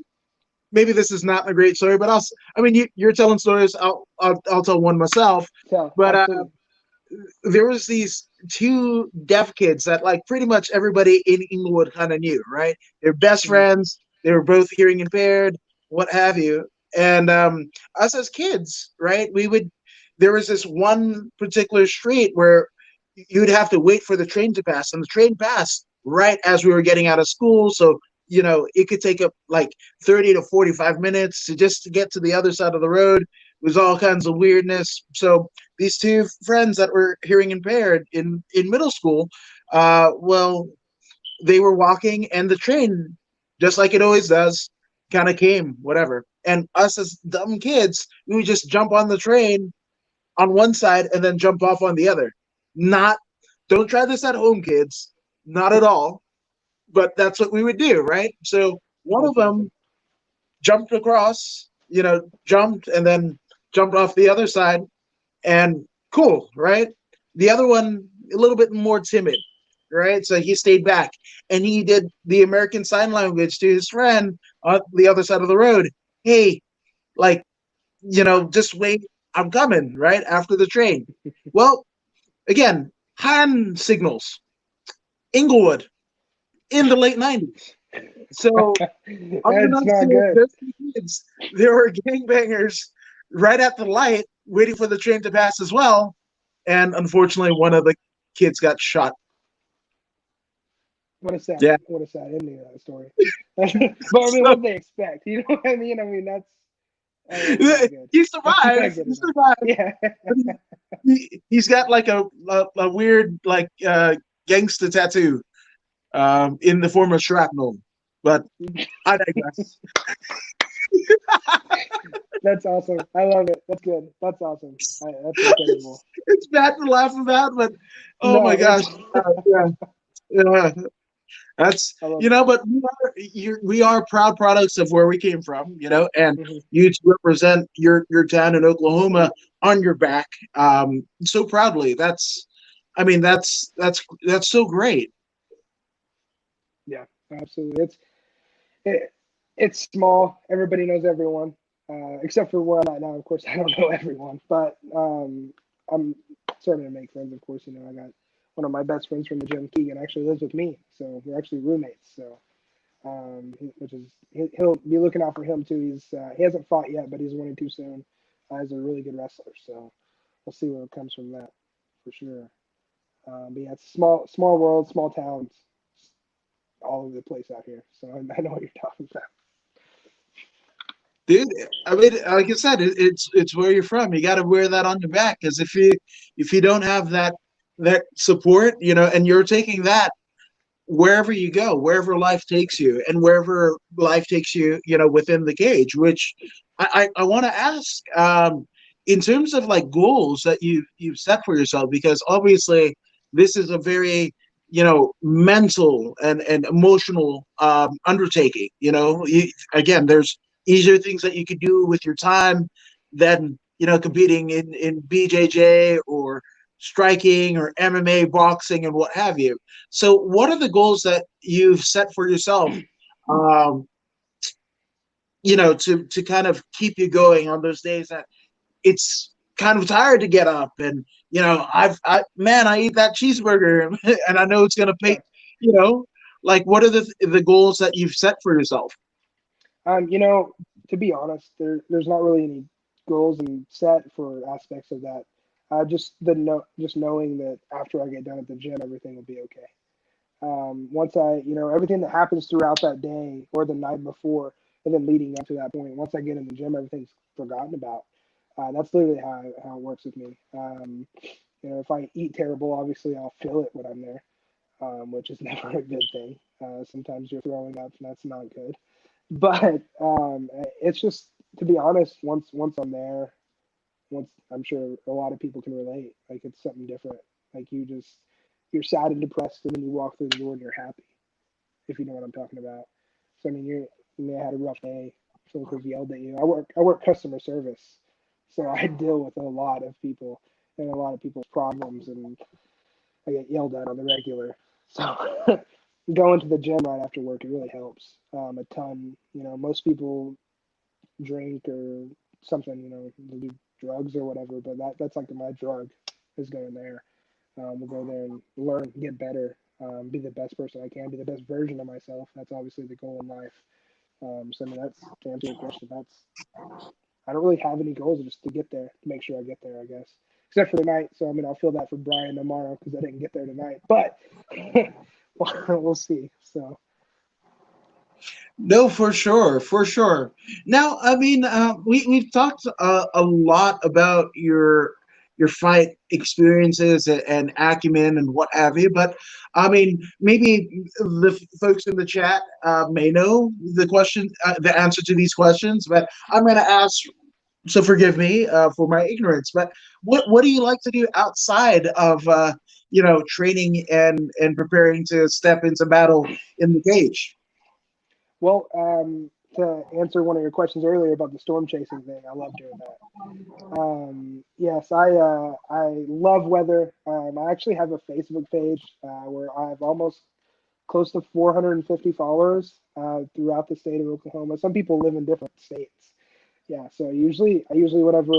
maybe this is not a great story, but I mean, you're telling stories. I'll tell one myself. So But absolutely. there was these two deaf kids that like pretty much everybody in Inglewood kind of knew, right? They're best Mhm. friends. They were both hearing impaired, what have you. And us as kids, right? There was this one particular street where you'd have to wait for the train to pass, and the train passed right as we were getting out of school. So, it could take up like 30 to 45 minutes to get to the other side of the road. It was all kinds of weirdness. So these two friends that were hearing impaired in middle school, well, they were walking, and the train, just like it always does, kind of came, whatever. And us as dumb kids, we would just jump on the train on one side and then jump off on the other. Not, don't try this at home, kids. Not at all. But that's what we would do, right? So one of That's them awesome. jumped across, jumped and then jumped off the other side, and cool, right? The other one, a little bit more timid, right? So he stayed back, and he did the American Sign Language to his friend on the other side of the road. Hey, like, just wait, I'm coming, right? After the train. Well, again, hand signals, Inglewood in the late 90s. So, That's unbeknownst not to good. those kids, there were gangbangers right at the light waiting for the train to pass as well. And unfortunately, one of the kids got shot. Yeah. What a sad ending of that story. But I mean, So what they expect? You know what I mean? I mean, that's not good. he That's survived. not good He at all. survived. Yeah. But he's got like a weird, like, gangster tattoo in the form of shrapnel. But I digress. That's awesome. I love it. That's good. That's awesome. That's it's, incredible. it's bad to laugh about, but oh my No, gosh. it's Yeah. Yeah. That's, I love it. but we are proud products of where we came from, and Hmm. you to represent your town in Oklahoma on your back, so proudly. I mean, that's so great. Yeah, absolutely. It, it's small. Everybody knows everyone, except for where I'm at now. Of course, I don't know everyone, but I'm starting to make friends. Of course, I got one of my best friends from the gym, Keegan, actually lives with me, so we're actually roommates. So, which is he'll be looking out for him too. He hasn't fought yet, but he's wanting to soon. He's a really good wrestler, so we'll see what comes from that for sure. But yeah, it's small world, small towns, all over the place out here. So I know what you're talking about. Dude, I mean, like I said, it's where you're from. You got to wear that on your back, because if you don't have that support, and you're taking that wherever you go, wherever life takes you, and wherever life takes you, within the cage. Which I want to ask, in terms of like goals that you've set for yourself, because obviously this is a very mental and emotional undertaking. Again, there's easier things that you could do with your time than competing in BJJ or striking or MMA, boxing, and what have you. So, what are the goals that you've set for yourself? Um, to kind of keep you going on those days that it's kind of tired to get up, and I eat that cheeseburger, and I know it's gonna pay. Yeah. You know, like, what are the goals that you've set for yourself? Um, you know, to be honest, there's not really any goals and set for aspects of that. Just knowing that after I get done at the gym, everything will be okay. Once everything that happens throughout that day or the night before, and then leading up to that point, once I get in the gym, everything's forgotten about. That's literally how it works with me. If I eat terrible, obviously I'll feel it when I'm there, which is never a good thing. Sometimes you're throwing up, and that's not good. But it's just, to be honest, once I'm there, once I'm sure a lot of people can relate. Like it's something different. Like you're sad and depressed, and then you walk through the door and you're happy. If you know what I'm talking about. So I mean, you may have had a rough day. Someone yelled at you. I work customer service, so I deal with a lot of people and a lot of people's problems, and I get yelled at on the regular. So going to the gym right after work, it really helps a ton. Most people drink or something, they do drugs or whatever, but that's like my drug is going there. We'll go there and learn, get better, be the best person I can, be the best version of myself. That's obviously the goal in life. So I mean, that's to answer your question. I don't really have any goals, just to get there, to make sure I get there, I guess. Except for tonight. So I mean, I'll feel that for Brian tomorrow because I didn't get there tonight. But we'll see. So. No, for sure, for sure. Now, I mean, we've talked a lot about your fight experiences and acumen and what have you, but I mean, maybe the folks in the chat may know the answer to these questions, but I'm going to ask. So forgive me for my ignorance, but what do you like to do outside of training and preparing to step into battle in the cage? Well, to answer one of your questions earlier about the storm chasing thing, I love doing that. Yes, I love weather. I actually have a Facebook page where I have almost close to 450 followers throughout the state of Oklahoma. Some people live in different states. Yeah, so I usually whenever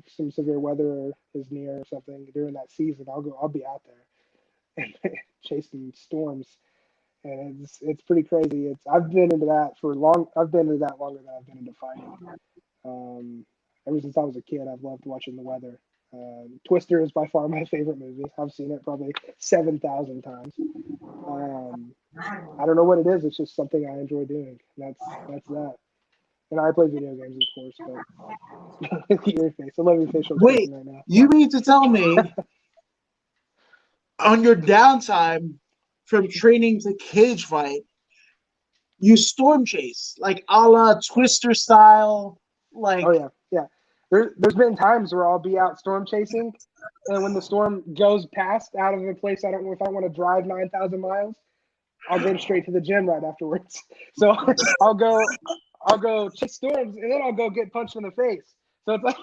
some severe weather is near or something during that season, I'll be out there and chasing storms, and it's pretty crazy. I've been into that for long. I've been into that longer than I've been into fighting. Um, Ever since I was a kid, I've loved watching the weather. Twister is by far my favorite movie. I've seen it probably 7,000 times. Um, I don't know what it is. It's just something I enjoy doing. That's that. And I play video games, of course, but your face. I love your facial Wait, expression right now. you mean to tell me on your downtime from training to cage fight, you storm chase like a la Twister style? Oh Like, yeah, yeah. There's been times where I'll be out storm chasing, and when the storm goes past out of a place I don't know if I want to drive 9,000 miles, I'll go straight to the gym right afterwards. So I'll go chase storms, and then I'll go get punched in the face. So it's like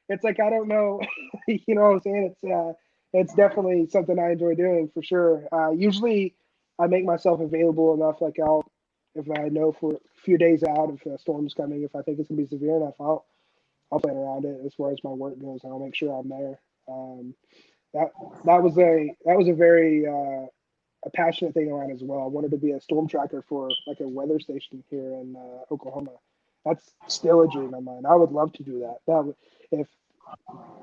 it's like I don't know, you know what I'm saying? It's definitely something I enjoy doing for sure. Usually, I make myself available enough. Like if I know for a few days out if a storm's coming, if I think it's gonna be severe enough, I'll plan around it as far as my work goes, and I'll make sure I'm there. Um, that that was a very a passionate thing around as well. I wanted to be a storm tracker for like a weather station here in Oklahoma. That's still a dream of mine. I would love to do that. If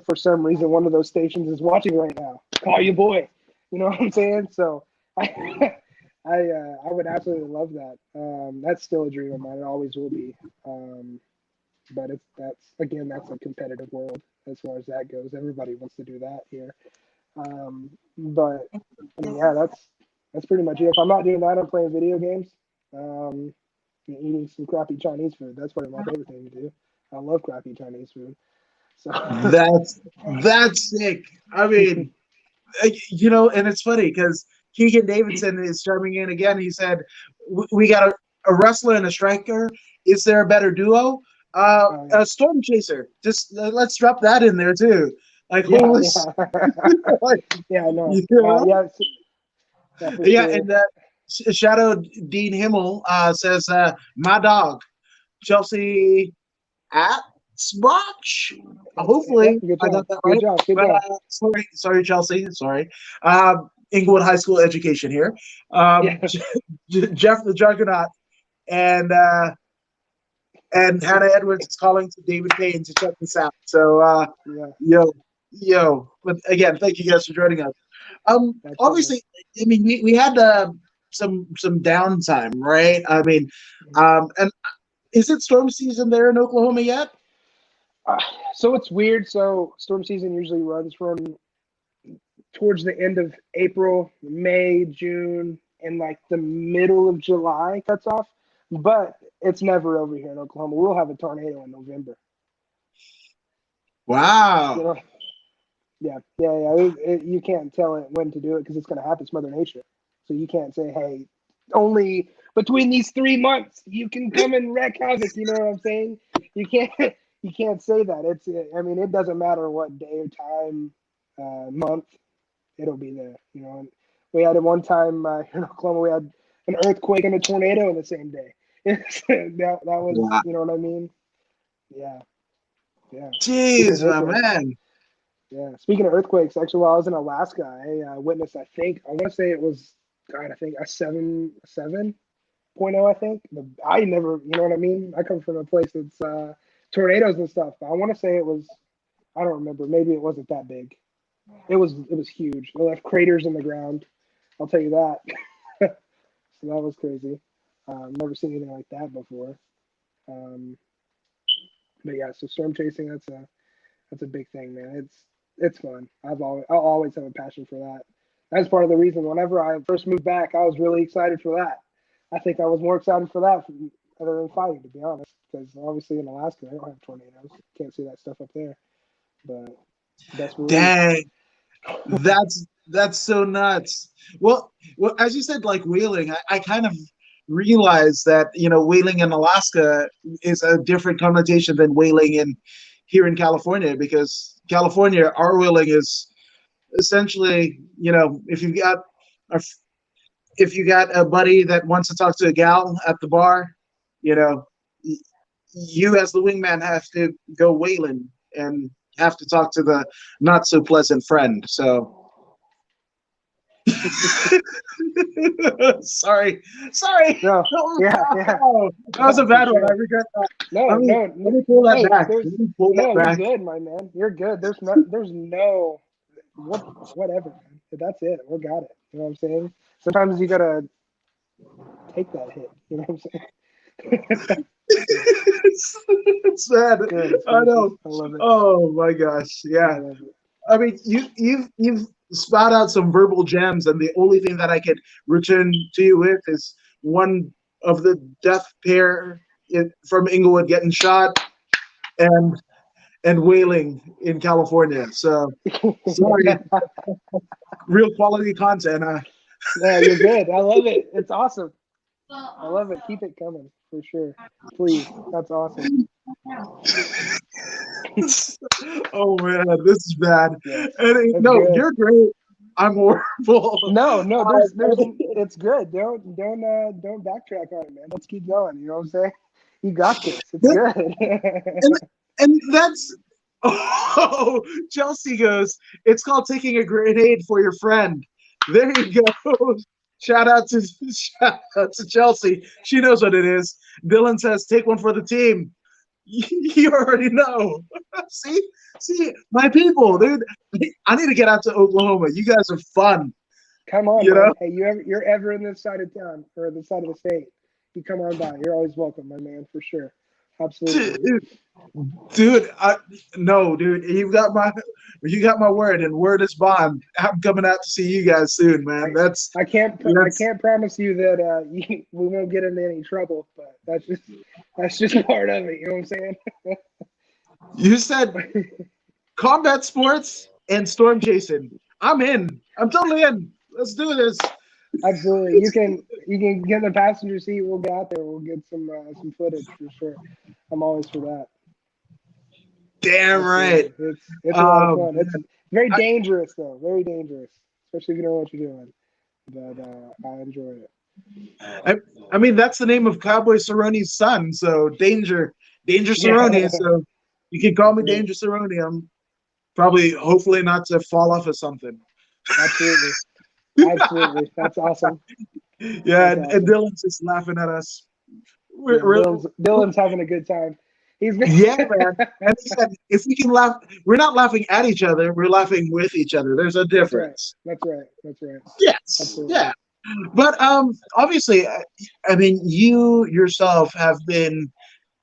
for some reason one of those stations is watching right now, call you boy. You know what I'm saying? So I I would absolutely love that. That's still a dream of mine. It always will be. Um, but that's a competitive world as far as that goes. Everybody wants to do that here. But I mean, yeah, that's pretty much it. If I'm not doing that, I'm playing video games, um, and eating some crappy Chinese food. That's probably my favorite thing to do. I love crappy Chinese food. So that's that's sick. I mean, and it's funny because Keegan Davidson is chiming in again. He said, "We got a wrestler and a striker. Is there a better duo? yeah, A storm chaser. Just let's drop that in there too. Like, yeah, holy, yeah, like, yeah. No, you know? yeah, yeah, for Yeah." sure. And Shadow Dean Himmel says, "My dog, Chelsea at Sbotch. Yep, Hopefully, good I job, got that good right. job, good But job. sorry, Chelsea. Sorry. Inglewood High School education here. Yeah, Jeff the Juggernaut and Hannah Edwards is calling to David Payne to check this out. So yeah, yo yo. But again, thank you guys for joining us. absolutely. Obviously, I mean we had some downtime, right? I mean, Mhm. and is it storm season there in Oklahoma yet? So it's weird. So storm season usually runs from towards the end of April, May, June, and like the middle of July cuts off. But it's never over here in Oklahoma. We'll have a tornado in November. You Wow. know, yeah. You can't tell it when to do it because it's going to happen. It's Mother Nature. So you can't say, hey, only between these 3 months you can come and wreak havoc. You know what I'm saying? You can't. You can't say that. I mean, it doesn't matter what day or time, month, it'll be there. You know, and we had at one time in Oklahoma, we had an earthquake and a tornado in the same day. that was, Wow. you know what I mean? Yeah, yeah. Speaking Jeez, of my earthquakes, man. yeah. Speaking of earthquakes, actually, while I was in Alaska, I witnessed. I want to say it was, God, I think a 7.0. I think. I never, you know what I mean? I come from a place that's tornadoes and stuff. But I want to say it was. I don't remember. Maybe it wasn't that big. It was huge. It left craters in the ground. I'll tell you that. So that was crazy. Never seen anything like that before. Um, but yeah, so storm chasing, that's a big thing, man. It's fun. I'll always have a passion for that. That's part of the reason. Whenever I first moved back, I was really excited for that. I think I was more excited for that other than fighting, to be honest. Because obviously in Alaska, they don't have tornadoes. Can't see that stuff up there. But best believe. Dang. That's so nuts. Well, as you said, like whaling, I kind of realized that whaling in Alaska is a different connotation than whaling in here in California, because California, our whaling is essentially, a, if you got a buddy that wants to talk to a gal at the bar, you know, you as the wingman have to go whaling and have to talk to the not so pleasant friend. So sorry. No, yeah, yeah. Oh, that was No, a for bad one. I sure. regret that. No, Let me no, let me pull that hey, back. Let me pull that you're back. good, my man. You're good. There's no, whatever, man. That's it. We got it. You know what I'm saying? Sometimes you gotta take that hit. You know what I'm saying? It's sad. Goodness I gracious, know. I love it. Oh my gosh. I Yeah. love it. I mean, you've spat out some verbal gems, and the only thing that I could return to you with is one of the death pair from Inglewood getting shot, and whaling in California. So sorry, real quality content. Yeah, you're good. I love it. It's awesome. I love it. Keep it coming for sure. Please. That's awesome. Oh man, this is bad. Yes, And that's no, good. you're great. I'm horrible. No, it's good. Don't backtrack on it, man. Let's keep going. You know what I'm saying? You got this. It's and, good. and that's Chelsea goes, it's called taking a grenade for your friend. There you go. Shout out to Chelsea. She knows what it is. Dylan says, take one for the team. You already know. see, my people, dude. I need to get out to Oklahoma. You guys are fun. Come on, You man. know, Hey, you're ever in this side of town or this side of the state, you come on by. You're always welcome, my man, for sure. Absolutely. dude. No, dude. You got my word, and word is bond. I'm coming out to see you guys soon, man. I can't That's promise you that we won't get into any trouble, but that's just part of it. You know what I'm saying? you said combat sports and storm chasing. I'm in. I'm totally in. Let's do this. Absolutely. You can get in the passenger seat. We'll get out there. We'll get some footage for sure. I'm always for that. Damn right. Absolutely. It's a lot of fun. Man. It's very dangerous though. Very dangerous, especially if you know what you're doing. But I enjoy it. I mean, that's the name of Cowboy Cerrone's son. So Danger Cerrone. Yeah. So you can call me Danger Cerrone. I'm probably, hopefully, not to fall off of something. Absolutely. Absolutely. That's awesome. Yeah, That's and awesome. Dylan's just laughing at us. Yeah, We're, Dylan's having a good time. He's yeah, man. And he said, if we can laugh, we're not laughing at each other. We're laughing with each other. There's a That's right. difference. That's right. That's right. Yes. Absolutely. Yeah. But obviously, I mean, you yourself have been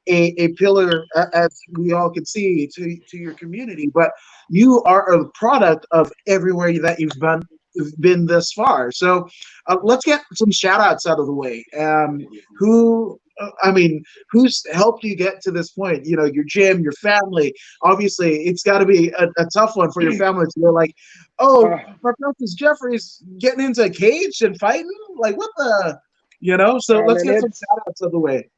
a pillar, as we all can see, to your community, but you are a product of everywhere that you've been thus far. So let's get some shout outs out of the way. I mean, who's helped you get to this point? You know, your gym, your family. Obviously, it's got to be a tough one for your family to go like, "Oh, my precious Jeffrey's getting into a cage and fighting." Like, what the, you know? So I let's mean, get some shout outs out of the way.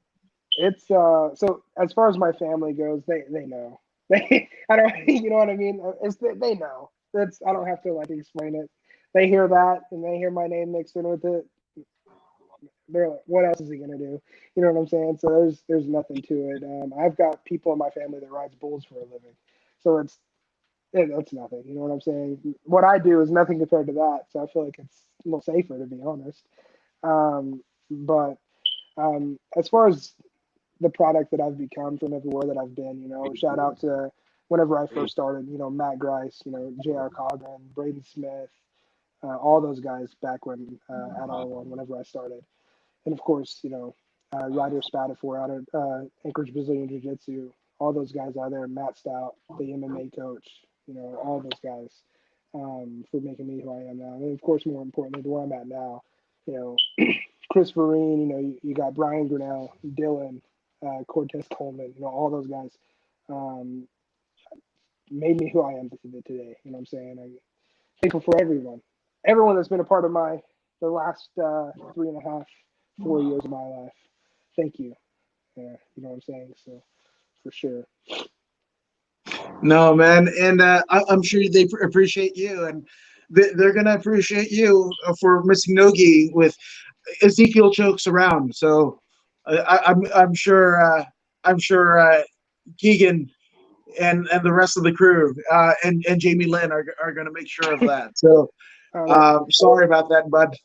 it's so as far as my family goes, they know. They I don't you know what I mean? It's they know. It's I don't have to like explain it. They hear that and they hear my name mixed in with it. They're like, what else is he gonna do? You know what I'm saying? So there's nothing to it. I've got people in my family that rides bulls for a living, so that's nothing. You know what I'm saying? What I do is nothing compared to that. So I feel like it's a little safer to be honest. But as far as the product that I've become from everywhere that I've been, shout out to whenever I first started, Matt Grice, J.R. Coggan, Braden Smith, all those guys back when at R1, whenever I started. And of course, Ryder Spatafor out of Anchorage Brazilian Jiu Jitsu, all those guys out there, Matt Stout, the MMA coach, all those guys for making me who I am now. And of course, more importantly, to where I'm at now, you know, Chris Vereen, you got Brian Grinnell, Dylan, Cortez Coleman, all those guys um, made me who I am today. You know what I'm saying? I'm thankful for everyone that's been a part of the last 3.5, 4 years of my life. Thank you. You know what I'm saying? So for sure. No, man, and I'm sure they appreciate you, and they're gonna appreciate you for missing Nogi with Ezekiel chokes around. So I'm sure Keegan and the rest of the crew and Jamie Lynn are going to make sure of that. So sorry about that, bud.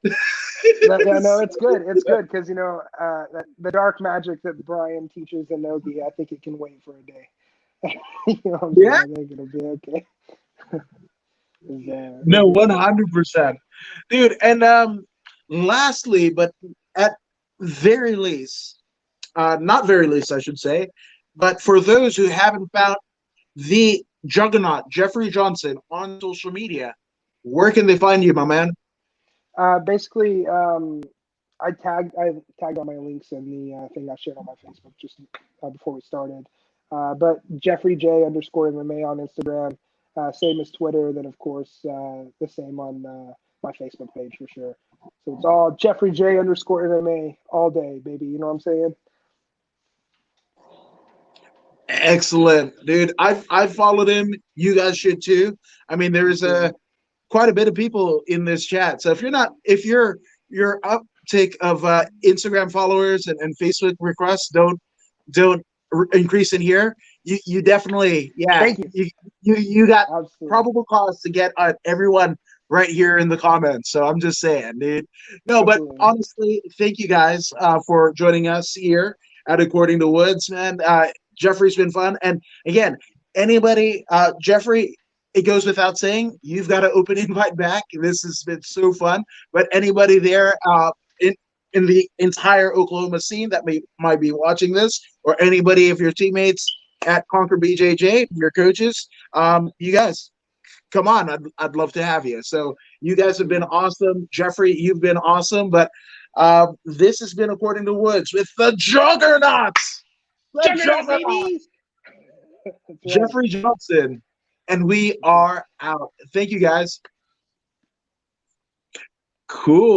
No, it's good. It's good because the dark magic that Brian teaches in Nogi, I think it can wait for a day. You know what I'm saying? Yeah. I think it'll be okay. No, 100%, dude. And lastly, but at very least, not very least, I should say, but for those who haven't found the juggernaut, Jeffrey Johnson, on social media, where can they find you, my man? Basically, I tagged all my links in the thing I shared on my Facebook just before we started. But Jeffrey J _ MMA on Instagram, same as Twitter. Then of course the same on my Facebook page for sure. So it's all Jeffrey J _ MMA all day, baby. You know what I'm saying? Excellent, dude. I've followed him. You guys should too. I mean, there's quite a bit of people in this chat. So if your uptake of Instagram followers and Facebook requests don't increase in here, you definitely, Thank you. You got Absolutely. probable cause to get everyone right here in the comments. So I'm just saying, dude. No, but Absolutely. honestly, thank you guys for joining us here at According to Woods, man. Jeffrey's been fun, and again, anybody, Jeffrey, it goes without saying, you've got an open invite back. This has been so fun. But anybody there in the entire Oklahoma scene that might be watching this, or anybody of your teammates at Conquer BJJ, your coaches, you guys, come on. I'd love to have you. So you guys have been awesome. Jeffrey, you've been awesome. But this has been According to Woods with the Juggernauts. Baby! Jeffrey Johnson. And we are out. Thank you, guys. Cool.